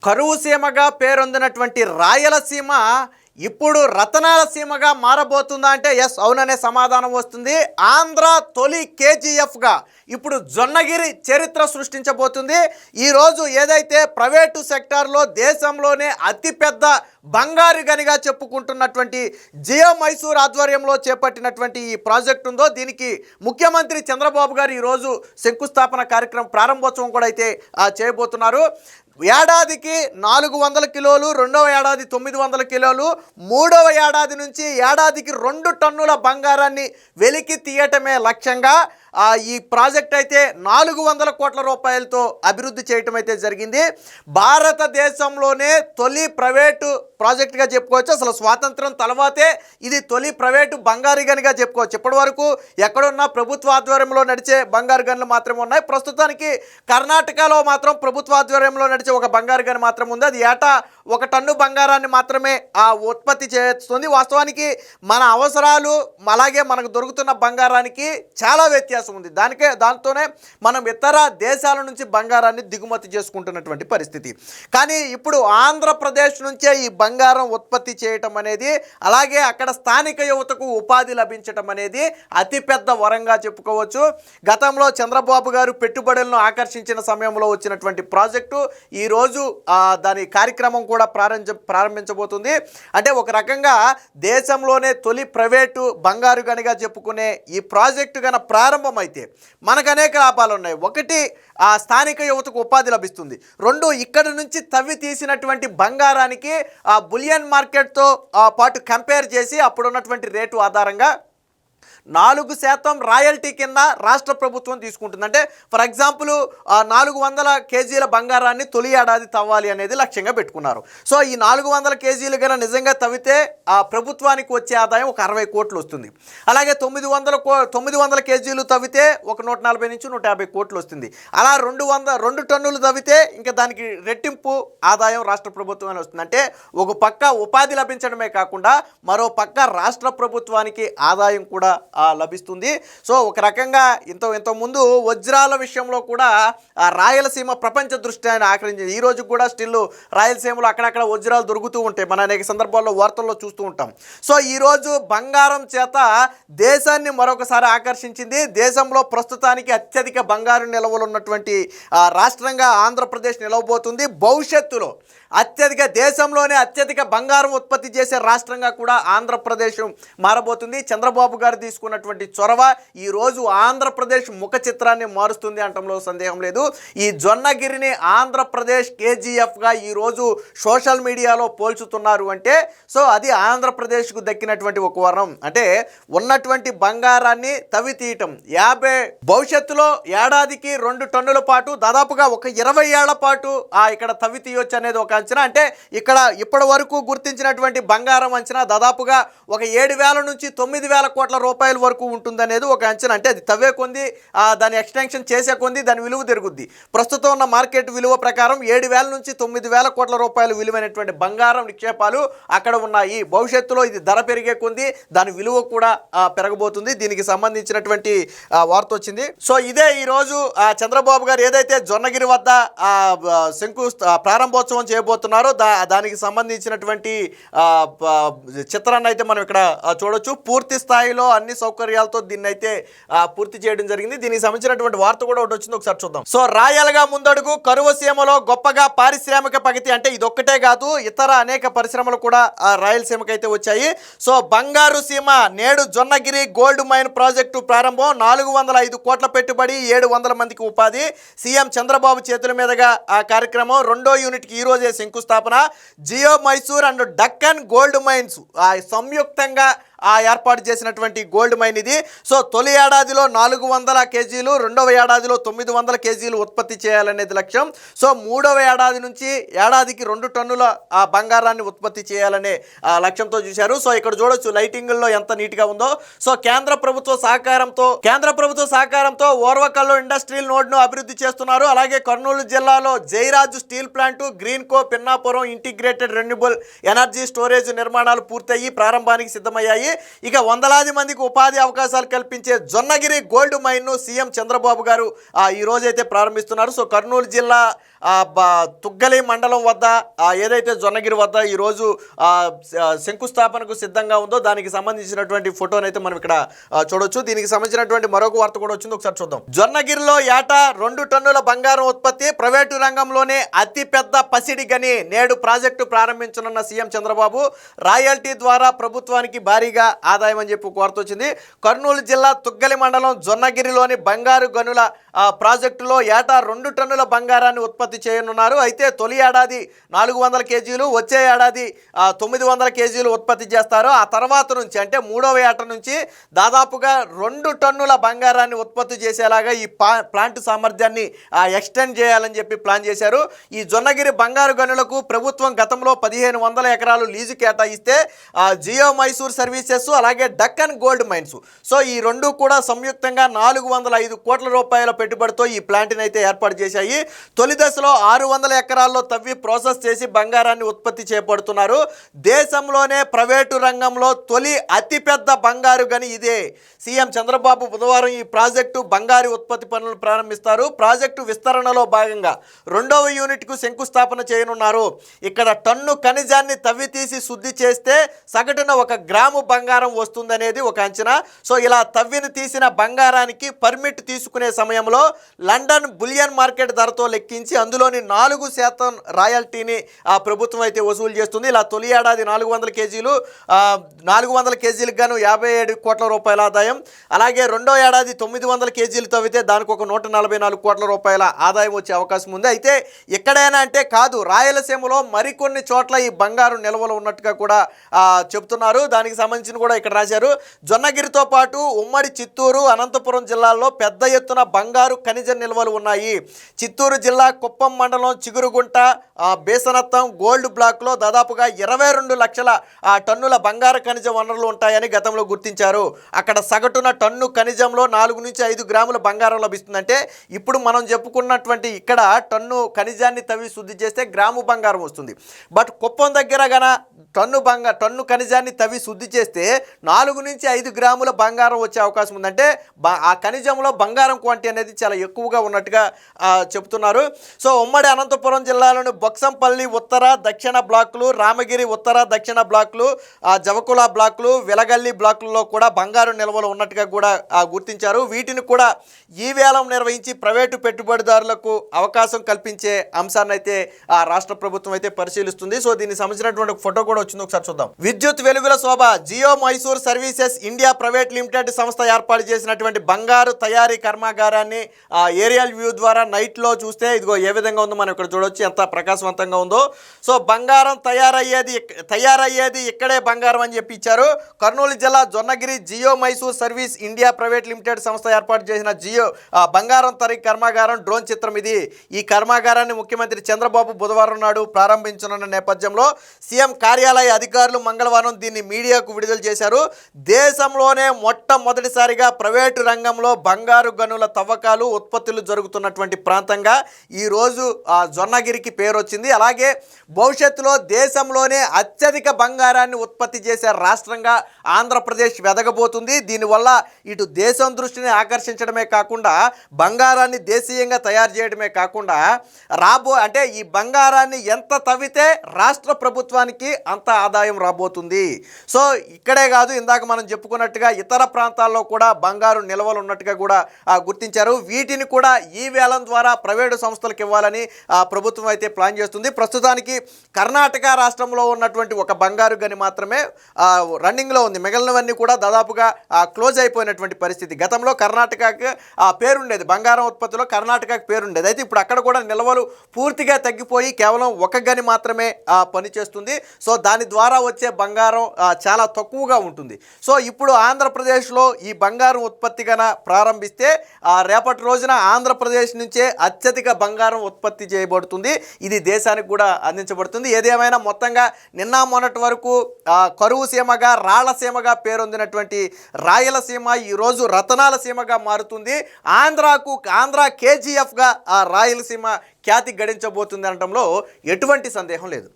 కరువు సీమగా పేరొందినటువంటి రాయలసీమ ఇప్పుడు రతనాల సీమగా మారబోతుందా అంటే ఎస్ అవుననే సమాధానం వస్తుంది. ఆంధ్ర తొలి కేజీఎఫ్గా ఇప్పుడు జొన్నగిరి చరిత్ర సృష్టించబోతుంది. ఈరోజు ఏదైతే ప్రైవేటు సెక్టార్లో దేశంలోనే అతిపెద్ద బంగారు గనిగా చెప్పుకుంటున్నటువంటి జియో మైసూర్ ఆధ్వర్యంలో చేపట్టినటువంటి ఈ ప్రాజెక్ట్ ఉందో దీనికి ముఖ్యమంత్రి చంద్రబాబు గారు ఈరోజు శంకుస్థాపన కార్యక్రమం ప్రారంభోత్సవం కూడా అయితే చేయబోతున్నారు. ఏడాదికి 400 కిలోలు, రెండవ ఏడాది 900 కిలోలు, మూడవ ఏడాది నుంచి ఏడాదికి 2 టన్నుల బంగారాన్ని వెలికి తీయటమే లక్ష్యంగా ఈ ప్రాజెక్ట్ అయితే 400 కోట్ల రూపాయలతో అభివృద్ధి చేయటం అయితే జరిగింది. భారతదేశంలోనే తొలి ప్రైవేటు ప్రాజెక్టుగా చెప్పుకోవచ్చు. అసలు స్వాతంత్రం తర్వాతే ఇది తొలి ప్రైవేటు బంగారు గనిగా చెప్పుకోవచ్చు. ఇప్పటి వరకు ఎక్కడున్నా ప్రభుత్వ ఆధ్వర్యంలో నడిచే బంగారు గనులు మాత్రమే ఉన్నాయి. ప్రస్తుతానికి కర్ణాటకలో మాత్రం ప్రభుత్వ ఆధ్వర్యంలో నడిచే ఒక బంగారు గని మాత్రం ఉంది. అది ఏటా 1 టన్ను బంగారాన్ని మాత్రమే ఉత్పత్తి చేస్తుంది. వాస్తవానికి మన అవసరాలు అలాగే మనకు దొరుకుతున్న బంగారానికి చాలా వ్యత్యాసం ఉంది. దాంతోనే మనం ఇతర దేశాల నుంచి బంగారాన్ని దిగుమతి చేసుకుంటున్నటువంటి పరిస్థితి. కానీ ఇప్పుడు ఆంధ్రప్రదేశ్ నుంచే ఈ బంగారం ఉత్పత్తి చేయటం అనేది, అలాగే అక్కడ స్థానిక యువతకు ఉపాధి లభించటం అనేది అతిపెద్ద వరంగా చెప్పుకోవచ్చు. గతంలో చంద్రబాబు గారు పెట్టుబడులను ఆకర్షించిన సమయంలో వచ్చినటువంటి ప్రాజెక్టు ఈరోజు దాని కార్యక్రమం కూడా ప్రారంభించబోతుంది. అంటే ఒక రకంగా దేశంలోనే తొలి ప్రైవేటు బంగారు గనిగా చెప్పుకునే ఈ ప్రాజెక్టు గన ప్రారంభమైతే మనకు అనేక లాభాలు ఉన్నాయి. ఒకటి, ఆ స్థానిక యువతకు ఉపాధి లభిస్తుంది. 2, ఇక్కడ నుంచి తవ్వి తీసినటువంటి బంగారానికి ఆ బులియన్ మార్కెట్తో పాటు కంపేర్ చేసి అప్పుడున్నటువంటి రేటు ఆధారంగా 4% రాయల్టీ కింద రాష్ట్ర ప్రభుత్వం తీసుకుంటుంది. అంటే ఫర్ ఎగ్జాంపుల్ 400 కేజీల బంగారాన్ని తొలి ఏడాది తవ్వాలి అనేది లక్ష్యంగా పెట్టుకున్నారు. సో ఈ 400 కేజీలు కన్నా నిజంగా తవ్వితే ఆ ప్రభుత్వానికి వచ్చే ఆదాయం ఒక 60 కోట్లు వస్తుంది. అలాగే 900 కేజీలు తవ్వితే ఒక 140 నుంచి 150 కోట్లు వస్తుంది. అలా 2 టన్నులు తవ్వితే ఇంకా దానికి రెట్టింపు ఆదాయం రాష్ట్ర ప్రభుత్వానికి వస్తుంది. అంటే ఒక పక్క ఉపాధి లభించడమే కాకుండా మరో పక్క రాష్ట్ర ప్రభుత్వానికి ఆదాయం కూడా లభిస్తుంది. సో ఒక రకంగా ఇంతకుముందు వజ్రాల విషయంలో కూడా రాయలసీమ ప్రపంచ దృష్టిని ఆకర్షించింది. ఈ రోజు కూడా స్టిల్ రాయలసీమలో అక్కడక్కడ వజ్రాలు దొరుకుతూ ఉంటాయి. మన అనేక సందర్భాల్లో వార్తల్లో చూస్తూ ఉంటాం. సో ఈరోజు బంగారం చేత దేశాన్ని మరొకసారి ఆకర్షించింది. దేశంలో ప్రస్తుతానికి అత్యధిక బంగారు నిల్వలు ఉన్నటువంటి రాష్ట్రంగా ఆంధ్రప్రదేశ్ నిలవబోతుంది. భవిష్యత్తులో దేశంలోనే అత్యధిక బంగారం ఉత్పత్తి చేసే రాష్ట్రంగా కూడా ఆంధ్రప్రదేశ్ మారబోతుంది. చంద్రబాబు గారు తీసుకున్నటువంటి చొరవ ఈరోజు ఆంధ్రప్రదేశ్ ముఖ చిత్రాన్ని మారుస్తుంది అనటంలో సందేహం లేదు. ఈ జొన్నగిరిని ఆంధ్రప్రదేశ్ కేజీఎఫ్గా ఈరోజు సోషల్ మీడియాలో పోల్చుతున్నారు అంటే సో అది ఆంధ్రప్రదేశ్కు దక్కినటువంటి ఒక వరం. అంటే ఉన్నటువంటి బంగారాన్ని తవ్వి తీయటం భవిష్యత్తులో ఏడాదికి 2 టన్నుల పాటు దాదాపుగా ఒక 20 ఏళ్ల పాటు ఇక్కడ తవ్వి తీయొచ్చు అనేది ఒక అంచనా. అంటే ఇక్కడ ఇప్పటి వరకు గుర్తించినటువంటి బంగారం అంచనా దాదాపుగా ఒక 7,000 నుంచి 9,000 కోట్ల రూపాయల వరకు ఉంటుందనేది ఒక అంచనా. అంటే అది తవ్వే కొంది దాని ఎక్స్టెన్షన్ చేసే కొంది దాని విలువ పెరుగుద్ది. ప్రస్తుతం ఉన్న మార్కెట్ విలువ ప్రకారం 7,000 నుంచి 9,000 కోట్ల రూపాయలు విలువైనటువంటి బంగారం నిక్షేపాలు అక్కడ ఉన్నాయి. భవిష్యత్తులో ఇది ధర పెరిగే కొంది దాని విలువ కూడా పెరగబోతుంది. దీనికి సంబంధించినటువంటి వార్త వచ్చింది. సో ఇదే ఈరోజు చంద్రబాబు గారు ఏదైతే జొన్నగిరి వద్ద ప్రారంభోత్సవం చేయబోతున్నారో దానికి సంబంధించినటువంటి చిత్రాన్ని అయితే మనం ఇక్కడ చూడొచ్చు. పూర్తి స్థాయిలో అన్ని సౌకర్యాలతో దీన్ని అయితే పూర్తి చేయడం జరిగింది. దీనికి సంబంధించినటువంటి వార్త కూడా ఒకటి వచ్చింది, ఒకసారి చూద్దాం. సో రాయలగా ముందడుగు, కరువు సీమలో గొప్పగా పారిశ్రామిక ప్రగతి. అంటే ఇది ఒక్కటే కాదు, ఇతర అనేక పరిశ్రమలు కూడా రాయలసీమకి అయితే వచ్చాయి. సో బంగారు సీమ నేడు జొన్నగిరి గోల్డ్ మైన్ ప్రాజెక్టు ప్రారంభం. 405 కోట్ల పెట్టుబడి, 700 మందికి ఉపాధి. సీఎం చంద్రబాబు చేతుల మీదుగా ఆ కార్యక్రమం. 2వ యూనిట్కి ఈ రోజే శంకుస్థాపన. Geo Mysore and Deccan gold mines సంయుక్తంగా ఏర్పాటు చేసినటువంటి గోల్డ్ మైన్ ఇది. సో తొలి ఏడాదిలో 400 కేజీలు, రెండవ ఏడాదిలో 900 కేజీలు ఉత్పత్తి చేయాలనేది లక్ష్యం. సో మూడవ ఏడాది నుంచి ఏడాదికి 2 టన్నుల బంగారాన్ని ఉత్పత్తి చేయాలనే లక్ష్యంతో చూశారు. సో ఇక్కడ చూడొచ్చు లైటింగ్లో ఎంత నీట్గా ఉందో. సో కేంద్ర ప్రభుత్వ సహకారంతో ఓర్వకల్లో ఇండస్ట్రియల్ నోడ్ను అభివృద్ధి చేస్తున్నారు. అలాగే కర్నూలు జిల్లాలో Jairaj steel plant, Greenko Pinnapuram integrated renewable energy storage నిర్మాణాలు పూర్తయ్యి ప్రారంభానికి సిద్ధమయ్యాయి. ఇక వందలాది మందికి ఉపాధి అవకాశాలు కల్పించే జొన్నగిరి గోల్డ్ మైన్ను సీఎం చంద్రబాబు గారు ఈ రోజైతే ప్రారంభిస్తున్నారు. సో కర్నూలు జిల్లా తుగ్గలి మండలం వద్ద ఏదైతే జొన్నగిరి వద్ద ఈరోజు శంకుస్థాపనకు సిద్ధంగా ఉందో దానికి సంబంధించినటువంటి ఫోటోనైతే మనం ఇక్కడ చూడొచ్చు. దీనికి సంబంధించినటువంటి మరొక వార్త కూడా వచ్చింది, ఒకసారి చూద్దాం. జొన్నగిరిలో ఏటా 2 టన్నుల బంగారం ఉత్పత్తి, ప్రైవేటు రంగంలోనే అతిపెద్ద పసిడి గని. నేడు ప్రాజెక్టు ప్రారంభించనున్న సీఎం చంద్రబాబు. రాయల్టీ ద్వారా ప్రభుత్వానికి భారీగా ఆదాయం అని చెప్పి ఒక వార్త వచ్చింది. కర్నూలు జిల్లా తుగ్గలి మండలం జొన్నగిరిలోని బంగారు గనుల ప్రాజెక్టులో ఏటా 2 టన్నుల బంగారాన్ని ఉత్పత్తి చేయనున్నారు. అయితే తొలి ఏడాది 400 కేజీలు, వచ్చే ఏడాది 900 కేజీలు ఉత్పత్తి చేస్తారు. ఆ తర్వాత నుంచి అంటే 3వ ఏట నుంచి దాదాపుగా 2 టన్నుల బంగారాన్ని ఉత్పత్తి చేసేలాగా ఈ ప్లాంట్ సామర్థ్యాన్ని ఎక్స్టెండ్ చేయాలని చెప్పి ప్లాన్ చేశారు. ఈ జొన్నగిరి బంగారు గనులకు ప్రభుత్వం గతంలో 1500 ఎకరాలు లీజు కేటాయిస్తే జియో మైసూర్ సర్వీసెస్ అలాగే డక్కన్ గోల్డ్ మైన్స్, సో ఈ రెండు కూడా సంయుక్తంగా 405 కోట్ల రూపాయల పెట్టుబడితో ఈ ప్లాంట్ని అయితే ఏర్పాటు చేశాయి. తొలి దశలో 600 ఎకరాల్లో తవ్వి ప్రాసెస్ చేసి బంగారాన్ని ఉత్పత్తి చేపడుతున్నారు. దేశంలోనే ప్రైవేటు రంగంలో తొలి అతిపెద్ద బంగారు గని ఇదే. సీఎం చంద్రబాబు బుధవారం ఈ ప్రాజెక్టు బంగారు ఉత్పత్తి పనులు ప్రారంభిస్తారు. ప్రాజెక్టు విస్తరణలో భాగంగా 2వ యూనిట్కు శంకుస్థాపన చేయనున్నారు. ఇక్కడ టన్ను ఖనిజాన్ని తవ్వి తీసి శుద్ధి చేస్తే సగటున 1 గ్రాము బంగారం వస్తుందనేది ఒక అంచనా. సో ఇలా తవ్విని తీసిన బంగారానికి పర్మిట్ తీసుకునే సమయంలో లండన్ బులియన్ మార్కెట్ ధరతో లెక్కించి అందులోని 4% రాయల్టీని ఆ ప్రభుత్వం అయితే వసూలు చేస్తుంది. ఇలా తొలి ఏడాది 400 కేజీలు 400 కేజీలకు గాను 57 కోట్ల రూపాయల ఆదాయం, అలాగే రెండో ఏడాది 900 కేజీలు తవ్వితే దానికి ఒక 144 కోట్ల రూపాయల ఆదాయం వచ్చే అవకాశం ఉంది. అయితే ఎక్కడైనా అంటే కాదు, రాయలసీమలో మరికొన్ని చోట్ల ఈ బంగారు నిల్వలు ఉన్నట్టుగా కూడా చెప్తున్నారు. దానికి సంబంధించిన కూడా ఇక్కడ రాశారు. జొన్నగిరితో పాటు ఉమ్మడి చిత్తూరు, అనంతపురం జిల్లాల్లో పెద్ద ఎత్తున బంగారు ఖనిజ నిల్వలు ఉన్నాయి. చిత్తూరు జిల్లా కుప్పం మండలం చిగురుగుంట బేసనత్తం గోల్డ్ బ్లాక్లో దాదాపుగా 22 లక్షల టన్నుల బంగారు ఖనిజ వనరులు ఉంటాయని గతంలో గుర్తించారు. అక్కడ సగటున టన్ను ఖనిజంలో 4 నుంచి 5 గ్రాముల బంగారం లభిస్తుందంటే ఇప్పుడు మనం చెప్పుకున్నటువంటి ఇక్కడ టన్ను ఖనిజాన్ని తవ్వి శుద్ధి చేస్తే గ్రాము బంగారం వస్తుంది. బట్ కుప్పం దగ్గర గన టన్ను ఖనిజాన్ని తవ్వి శుద్ధి చేస్తే 4 నుంచి 5 గ్రాముల బంగారం వచ్చే అవకాశం ఉందంటే ఆ ఖనిజంలో బంగారం క్వాంటిటీ అనేది చాలా ఎక్కువగా ఉన్నట్టుగా చెప్తున్నారు. సో ఉమ్మడి అనంతపురం జిల్లాలోని బొక్సంపల్లి ఉత్తర దక్షిణ బ్లాకులు, రామగిరి ఉత్తర దక్షిణ బ్లాకులు, జవకుల బ్లాకులు, వెలగల్లి బ్లాకుల్లో కూడా బంగారు నిల్వలు ఉన్నట్టుగా కూడా గుర్తించారు. వీటిని కూడా ఈ వేలం నిర్వహించి ప్రైవేటు పెట్టుబడిదారులకు అవకాశం కల్పించే అంశాన్ని అయితే రాష్ట్ర ప్రభుత్వం అయితే పరిశీలిస్తుంది. సో దీనికి సంబంధించినటువంటి ఫోటో కూడా వచ్చింది, ఒకసారి చూద్దాం. విద్యుత్ వెలుగుల శోభ. Jio Mysore services India private limited సంస్థ ఏర్పాటు చేసినటువంటి బంగారు తయారీ కర్మాగారాన్ని ఏరియల్ వ్యూ ద్వారా నైట్లో చూస్తే ఇదిగో ఏ విధంగా ఉందో మనం ఇక్కడ చూడవచ్చు, ఎంత ప్రకాశవంతంగా ఉందో. సో బంగారం తయారయ్యేది ఇక్కడే బంగారం అని చెప్పి ఇచ్చారు. కర్నూలు జిల్లా Jonnagiri Geo Mysore service India private limited సంస్థ ఏర్పాటు చేసిన జియో బంగారం తయారీ కర్మాగారం డ్రోన్ చిత్రం ఇది. ఈ కర్మాగారాన్ని ముఖ్యమంత్రి చంద్రబాబు బుధవారం నాడు ప్రారంభించనున్న నేపథ్యంలో సీఎం కార్యాలయ అధికారులు మంగళవారం దీన్ని మీడియాకు విడుదల చేశారు. దేశంలోనే మొట్టమొదటిసారిగా ప్రైవేటు రంగంలో బంగారు గనుల తవ్వకాలు ఉత్పత్తులు జరుగుతున్నటువంటి ప్రాంతంగా ఈరోజు జొన్నగిరికి పేరు వచ్చింది. అలాగే భవిష్యత్తులో దేశంలోనే అత్యధిక బంగారాన్ని ఉత్పత్తి చేసే రాష్ట్రంగా ఆంధ్రప్రదేశ్ వెదగబోతుంది. దీనివల్ల ఇటు దేశం దృష్టిని ఆకర్షించడమే కాకుండా బంగారాన్ని దేశీయంగా తయారు చేయడమే కాకుండా అంటే ఈ బంగారాన్ని ఎంత తవ్వితే రాష్ట్ర ప్రభుత్వానికి అంత ఆదాయం రాబోతుంది. సో ఇక్కడే కాదు, ఇందాక మనం చెప్పుకున్నట్టుగా ఇతర ప్రాంతాల్లో కూడా బంగారు నిల్వలు ఉన్నట్టుగా కూడా గుర్తించారు. వీటిని కూడా ఈ వేలం ద్వారా ప్రైవేటు సంస్థలకు ఇవ్వాలని ప్రభుత్వం అయితే ప్లాన్ చేస్తుంది. ప్రస్తుతానికి కర్ణాటక రాష్ట్రంలో ఉన్నటువంటి ఒక బంగారు గని మాత్రమే రన్నింగ్లో ఉంది. మిగిలినవన్నీ కూడా దాదాపుగా క్లోజ్ అయిపోయినటువంటి పరిస్థితి. గతంలో కర్ణాటకకి పేరుండేది, బంగారం ఉత్పత్తిలో కర్ణాటకకి పేరుండేది. అయితే ఇప్పుడు అక్కడ కూడా నిల్వలు పూర్తిగా తగ్గిపోయి కేవలం ఒక గని మాత్రమే పనిచేస్తుంది. సో దాని ద్వారా వచ్చే బంగారం చాలా తక్కువగా ఉంటుంది. సో ఇప్పుడు ఆంధ్రప్రదేశ్లో ఈ బంగారం ఉత్పత్తి గన ప్రారంభిస్తే రేపటి రోజున ఆంధ్రప్రదేశ్ నుంచే అత్యధిక బంగారం ఉత్పత్తి చేయబడుతుంది. ఇది దేశానికి కూడా అందించబడుతుంది. ఏదేమైనా మొత్తంగా నిన్న మొన్నటి వరకు కరువు సీమగా రాళ్లసీమగా పేరొందినటువంటి రాయలసీమ ఈరోజు రతనాల సీమగా మారుతుంది. ఆంధ్ర కేజీఎఫ్గా రాయలసీమ ఖ్యాతి గడించబోతుంది అనడంలో ఎటువంటి సందేహం లేదు.